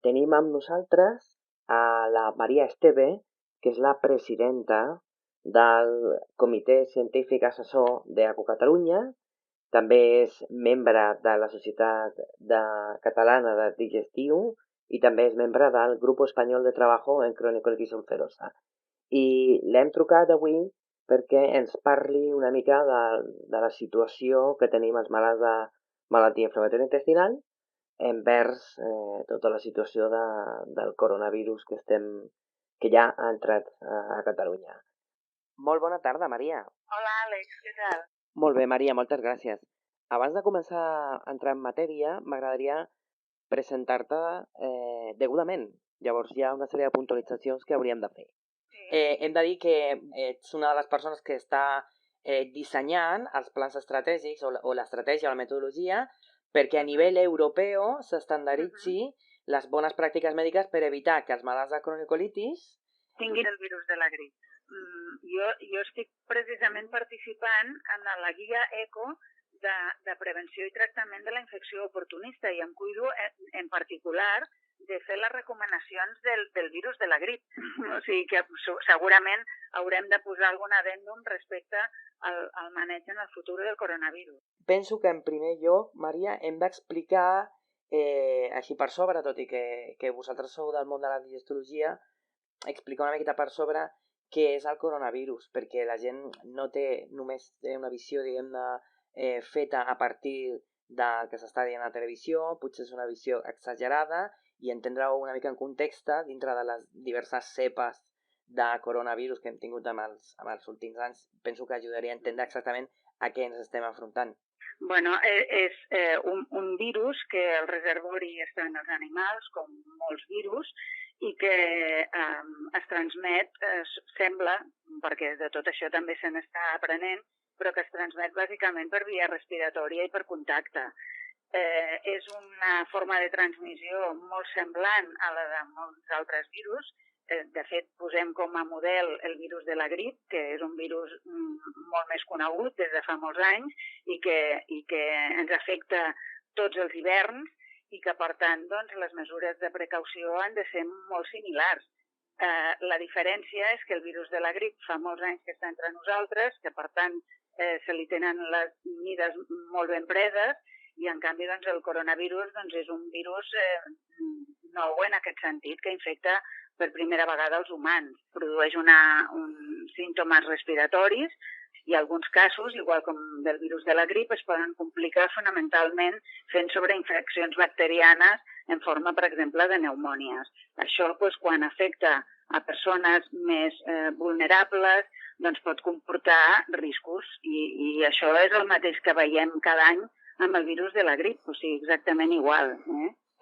tenim amb nosaltres a la Maria Esteve, que és la presidenta del Comitè Científic Assessor d'ECO Catalunya, també és membre de la Societat Catalana de Digestiu i també és membre del Grup Espanyol de Trabajo en Crónico Ulcerosa. I l'hem trucat avui perquè ens parli una mica de la situació que tenim els malalts de malaltia inflamatòria intestinal envers tota la situació del coronavirus que ja ha entrat a Catalunya. Molt bona tarda, Maria. Hola, Àlex, què tal? Molt bé, Maria, moltes gràcies. Abans de començar a entrar en matèria, m'agradaria presentar-te degudament. Llavors hi ha una sèrie de puntualitzacions que hauríem de fer. Sí. Hem de dir que ets una de les persones que està dissenyant els plans estratègics o l'estratègia o la metodologia perquè a nivell europeu s'estandaritzi les bones pràctiques mèdiques per evitar que els malalts de cronicolitis tinguin el virus de la grip. Jo estic precisament participant en la guia ECO de prevenció i tractament de la infecció oportunista i em cuido en particular de fer les recomanacions del virus de la grip. O sigui que segurament haurem de posar algun addendum respecte al maneig en el futur del coronavirus. Penso que en primer lloc, Maria, hem d'explicar així per sobre, tot i que vosaltres sou del món de la digestologia, explicar una miqueta per sobre què és el coronavirus, perquè la gent no té només una visió, diguem-ne, feta a partir del que s'està dient a la televisió, potser és una visió exagerada, i entendre-ho una mica en context dintre de les diverses cepes de coronavirus que hem tingut amb els últims anys, penso que ajudaria a entendre exactament a què ens estem enfrontant. Bueno, és un virus que el reservori està en els animals, com molts virus, i que es transmet, sembla, perquè de tot això també se n'està aprenent, però que es transmet bàsicament per via respiratòria i per contacte. És una forma de transmissió molt semblant a la de molts altres virus. De fet, posem com a model el virus de la grip, que és un virus molt més conegut des de fa molts anys i que ens afecta tots els hiverns i que, per tant, doncs, les mesures de precaució han de ser molt similars. La diferència és que el virus de la grip fa molts anys que està entre nosaltres, que, per tant, se li tenen les mides molt ben preses, i en canvi doncs, el coronavirus doncs, és un virus nou en aquest sentit, que infecta per primera vegada els humans. Produeix uns símptomes respiratoris i alguns casos, igual com del virus de la grip, es poden complicar fonamentalment fent sobreinfeccions bacterianes en forma, per exemple, de pneumònies. Això, doncs, quan afecta a persones més vulnerables, doncs pot comportar riscos i això és el mateix que veiem cada any amb el virus de la grip, o sigui, exactament igual.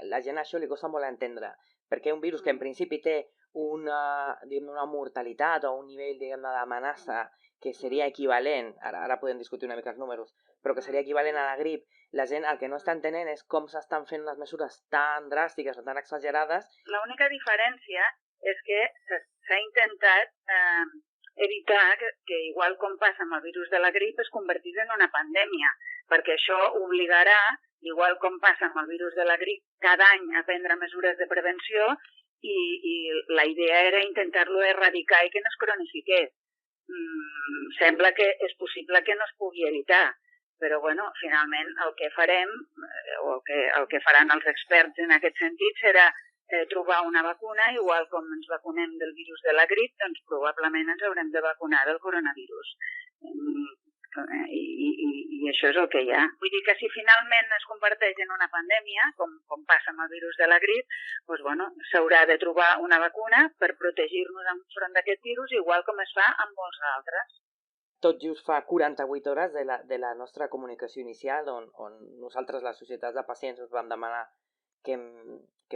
La gent això li costa molt entendre, perquè un virus que en principi té una mortalitat o un nivell d'amenaça que seria equivalent, ara podem discutir una mica els números, però que seria equivalent a la grip, la gent el que no està entenent és com s'estan fent unes mesures tan dràstiques o tan exagerades. L'única diferència és que s'ha intentat evitar que, igual com passa amb el virus de la grip, es convertís en una pandèmia, perquè això obligarà, igual com passa amb el virus de la grip, cada any a prendre mesures de prevenció i la idea era intentar-lo erradicar i que no es cronifiqués. Sembla que és possible que no es pugui evitar, però bueno, finalment el que farem, o el que faran els experts en aquest sentit, serà trobar una vacuna, igual com ens vacunem del virus de la grip, doncs probablement ens haurem de vacunar del coronavirus. I això és el que hi ha. Vull dir que si finalment es converteix en una pandèmia, com passa amb el virus de la grip, doncs, bueno, s'haurà de trobar una vacuna per protegir-nos enfront d'aquest virus, igual com es fa amb molts altres. Tot just fa 48 hores de la nostra comunicació inicial, on nosaltres, les societats de pacients, us vam demanar que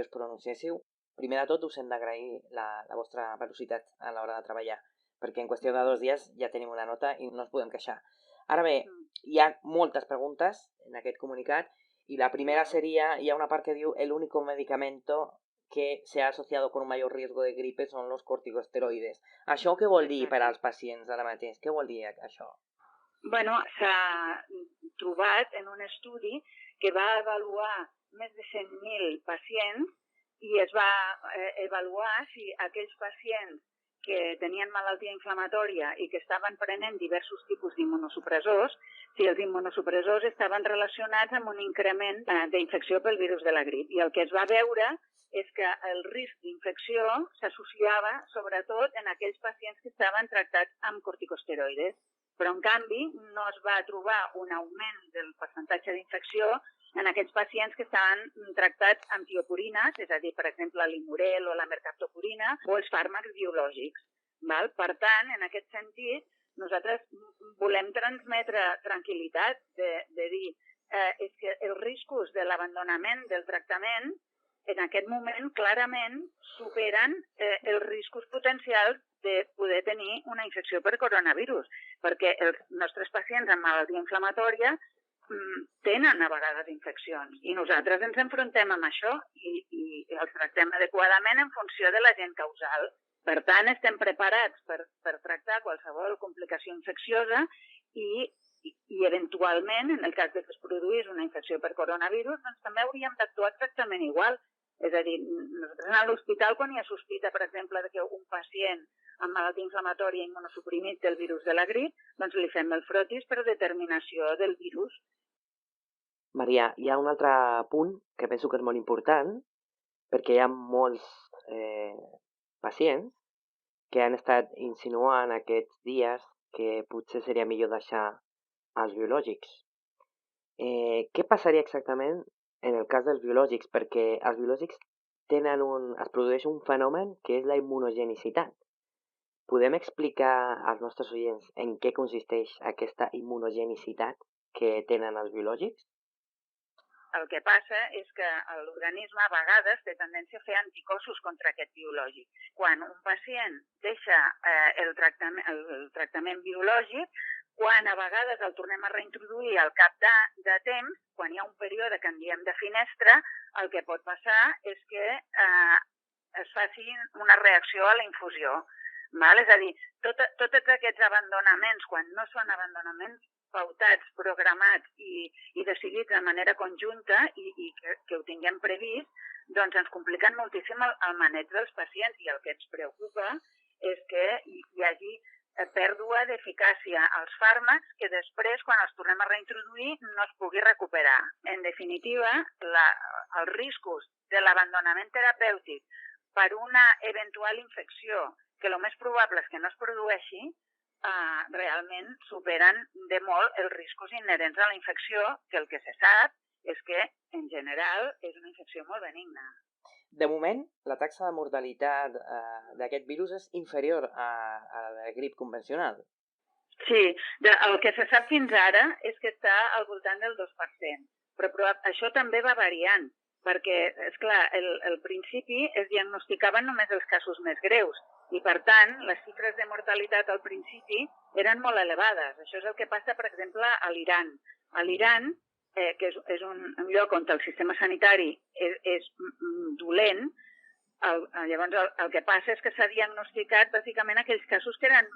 us pronunciéssiu. Primer de tot, us hem d'agrair la vostra velocitat a l'hora de treballar, perquè en qüestió de 2 dies ja tenim una nota i no ens podem queixar. Ara bé, hi ha moltes preguntes en aquest comunicat y la primera sería, hi ha una part que diu el único medicamento que se ha asociado con un mayor riesgo de gripe son los corticosteroides. Això què vol dir per als pacients ara mateix? Què vol dir això? Bueno, s'ha trobat en un estudi que va avaluar més de 100.000 pacients i es va avaluar si aquells pacients que tenien malaltia inflamatòria i que estaven prenent diversos tipus d'immunosupressors, si els immunosupressors estaven relacionats amb un increment d'infecció pel virus de la grip. I el que es va veure és que el risc d'infecció s'associava sobretot en aquells pacients que estaven tractats amb corticosteroides, però en canvi no es va trobar un augment del percentatge d'infecció en aquells pacients que estaven tractats amb tiopurines, és a dir, per exemple, l'imurel o la mercaptopurina, o els fàrmacs biològics. Val? Per tant, en aquest sentit, nosaltres volem transmetre tranquil·litat de dir és que els riscos de l'abandonament del tractament en aquest moment clarament superen els riscos potencials de poder tenir una infecció per coronavirus, perquè els nostres pacients amb malaltia inflamatòria tenen a vegades infeccions i nosaltres ens enfrontem amb això i els tractem adequadament en funció de l'agent causal. Per tant, estem preparats per tractar qualsevol complicació infecciosa i eventualment, en el cas que es produís una infecció per coronavirus, doncs també hauríem d'actuar exactament igual. És a dir, nosaltres a l'hospital, quan hi ha sospita, per exemple, que un pacient amb malaltia inflamatòria immunosuprimit del virus de la grip, doncs li fem el frotis per determinació del virus. Maria, hi ha un altre punt que penso que és molt important, perquè hi ha molts pacients que han estat insinuant aquests dies que potser seria millor deixar els biològics. Què passaria exactament en el cas dels biològics? Perquè els biològics es produeix un fenomen que és la immunogenicitat. Podem explicar als nostres oients en què consisteix aquesta immunogenicitat que tenen els biològics? El que passa és que l'organisme a vegades té tendència a fer anticossos contra aquest biològic. Quan un pacient deixa el tractament biològic, quan a vegades el tornem a reintroduir al cap de temps, quan hi ha un període que en diem de finestra, el que pot passar és que es faci una reacció a la infusió. Val? És a dir, tots aquests abandonaments, quan no són abandonaments pautats, programats i decidits de manera conjunta i que ho tinguem previst, doncs ens compliquen moltíssim el maneig dels pacients i el que ens preocupa és que hi hagi pèrdua d'eficàcia als fàrmacs que després, quan els tornem a reintroduir, no es pugui recuperar. En definitiva, els riscos de l'abandonament terapèutic per una eventual infecció, que el més probable és que no es produeixi, realment superen de molt els riscos inherents a la infecció, que el que se sap és que, en general, és una infecció molt benigna. De moment, la taxa de mortalitat d'aquest virus és inferior a la grip convencional. Sí, el que se sap fins ara és que està al voltant del 2%, però això també va variant, perquè, esclar, al principi es diagnosticaven només els casos més greus, i, per tant, les xifres de mortalitat al principi eren molt elevades. Això és el que passa, per exemple, a l'Iran. A l'Iran, que és un lloc on el sistema sanitari és dolent, llavors el que passa és que s'ha diagnosticat bàsicament aquells casos que eren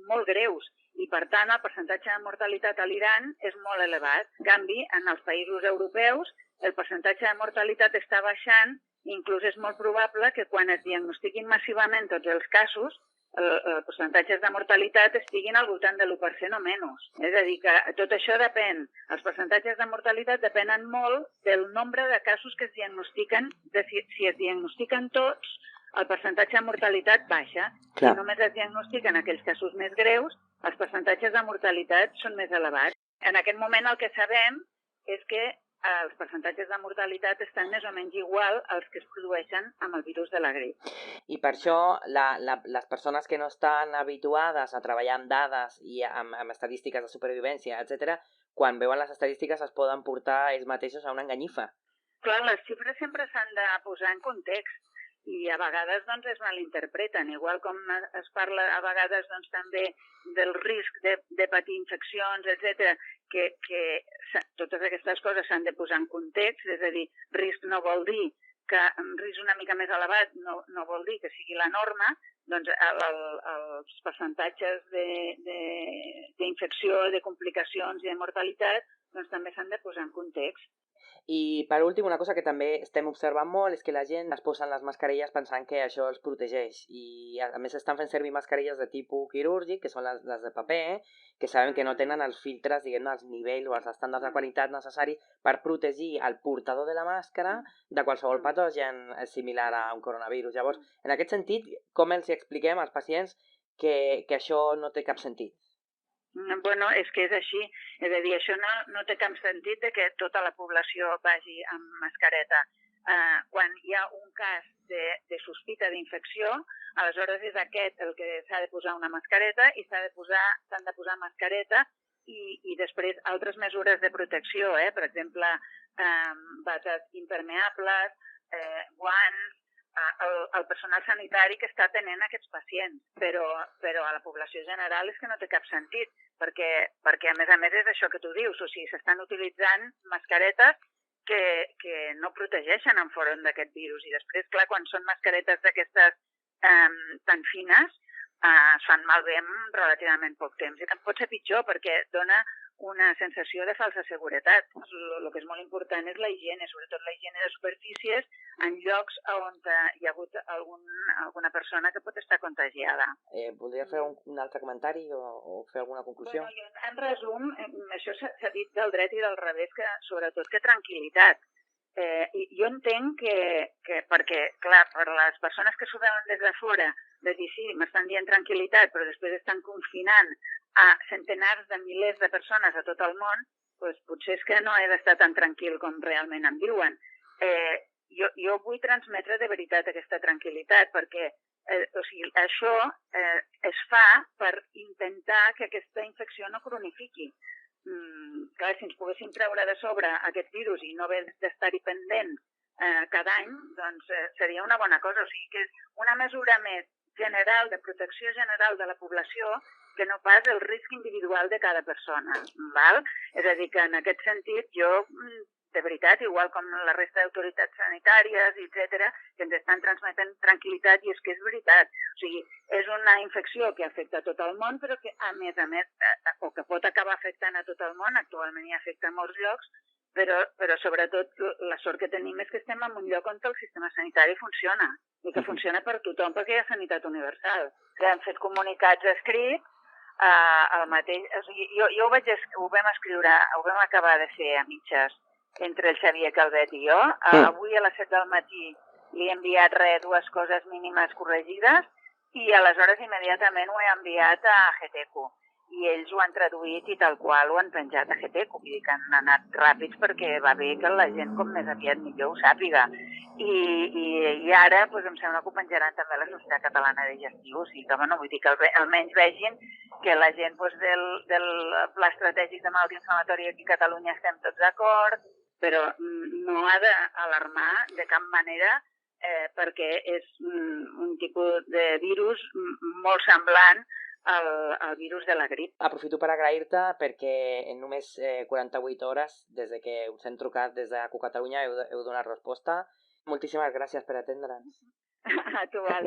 molt greus i, per tant, el percentatge de mortalitat a l'Iran és molt elevat. En canvi, en els països europeus, el percentatge de mortalitat està baixant. Inclús és molt probable que quan es diagnostiquin massivament tots els casos, els percentatges de mortalitat estiguin al voltant de l'1% o menys. És a dir, que tot això depèn, els percentatges de mortalitat depenen molt del nombre de casos que es diagnostiquen. Si es diagnostiquen tots, el percentatge de mortalitat baixa. Clar. Si només es diagnostiquen aquells casos més greus, els percentatges de mortalitat són més elevats. En aquest moment el que sabem és que els percentatges de mortalitat estan més o menys igual als que es produeixen amb el virus de la grip. I per això les persones que no estan habituades a treballar amb dades i amb estadístiques de supervivència, etc., quan veuen les estadístiques es poden portar ells mateixos a una enganyifa. Clar, les xifres sempre s'han de posar en context i a vegades doncs, es malinterpreten, igual com es parla a vegades doncs, també del risc de patir infeccions, etc., que totes aquestes coses s'han de posar en context, és a dir, risc no vol dir que risc una mica més elevat no vol dir que sigui la norma, doncs els percentatges d'infecció, de complicacions i de mortalitat doncs, també s'han de posar en context. I per últim, una cosa que també estem observant molt és que la gent es posen les mascarilles pensant que això els protegeix i a més estan fent servir mascarilles de tipus quirúrgic, que són les de paper, que sabem que no tenen els filtres, diguem-ne, els nivells o els estàndards de qualitat necessaris per protegir el portador de la màscara de qualsevol patogen similar a un coronavirus. Llavors, en aquest sentit, com els expliquem als pacients que això no té cap sentit? Bueno, és que és així. És a dir, això no té cap sentit de que tota la població vagi amb mascareta. Quan hi ha un cas de sospita d'infecció, aleshores és aquest el que s'ha de posar una mascareta i s'han de posar mascareta i després altres mesures de protecció, per exemple, bates impermeables, guants, el personal sanitari que està atenent aquests pacients, però a la població general és que no té cap sentit, perquè a més és això que tu dius, o sigui, s'estan utilitzant mascaretes que no protegeixen enfront d'aquest virus i després, clar, quan són mascaretes d'aquestes tan fines, es fan malbé en relativament poc temps i pot ser pitjor perquè dona una sensació de falsa seguretat. El que és molt important és la higiene, sobretot la higiene de superfícies en llocs on hi ha hagut alguna persona que pot estar contagiada. Voldria fer un altre comentari o fer alguna conclusió? Bueno, en resum, això s'ha dit del dret i del revés, que sobretot que tranquil·litat. Jo entenc que perquè, clar, per les persones que s'ho veuen des de fora, de dir, sí, m'estan dient tranquil·litat, però després estan confinant a centenars de milers de persones a tot el món, doncs potser és que no he d'estar tan tranquil com realment em diuen. Jo vull transmetre de veritat aquesta tranquil·litat, perquè això es fa per intentar que aquesta infecció no cronifiqui. Clar, si ens poguéssim treure de sobre aquest virus i no haver d'estar-hi pendent cada any, doncs seria una bona cosa. O sigui que és una mesura més general, de protecció general de la població, que no pas el risc individual de cada persona. Val? És a dir, que en aquest sentit jo, de veritat, igual com la resta d'autoritats sanitàries, etc., que ens estan transmetent tranquil·litat, i és que és veritat. O sigui, és una infecció que afecta a tot el món, però que, a més, o que pot acabar afectant a tot el món, actualment hi afecta a molts llocs, però sobretot la sort que tenim és que estem en un lloc on el sistema sanitari funciona, i que funciona per tothom, perquè hi ha sanitat universal. Que hem fet comunicats escrits, el mateix, o sigui, ho vam escriure, ho vam acabar de fer a mitges entre el Xavier Calvet i jo. Avui a les 7 del matí li he enviat dues coses mínimes corregides i aleshores immediatament ho he enviat a GTQ. I ells ho han traduït i tal qual ho han penjat a GTQ. Vull dir que han anat ràpids perquè va bé que la gent com més aviat millor ho sàpiga. I ara em sembla que ho penjaran també a la Societat Catalana de Digestiu. O sigui que, vull dir que almenys vegin que la gent del Pla Estratègic de Malaltia Inflamatòria aquí a Catalunya estem tots d'acord, però no ha d'alarmar de cap manera perquè és un tipus de virus molt semblant al virus de la grip. Aprofito per agrair-te perquè en només 48 hores, des que us hem trucat des de Catalunya, heu donat resposta. Moltíssimes gràcies per atendre'ns. A tu, Àlex.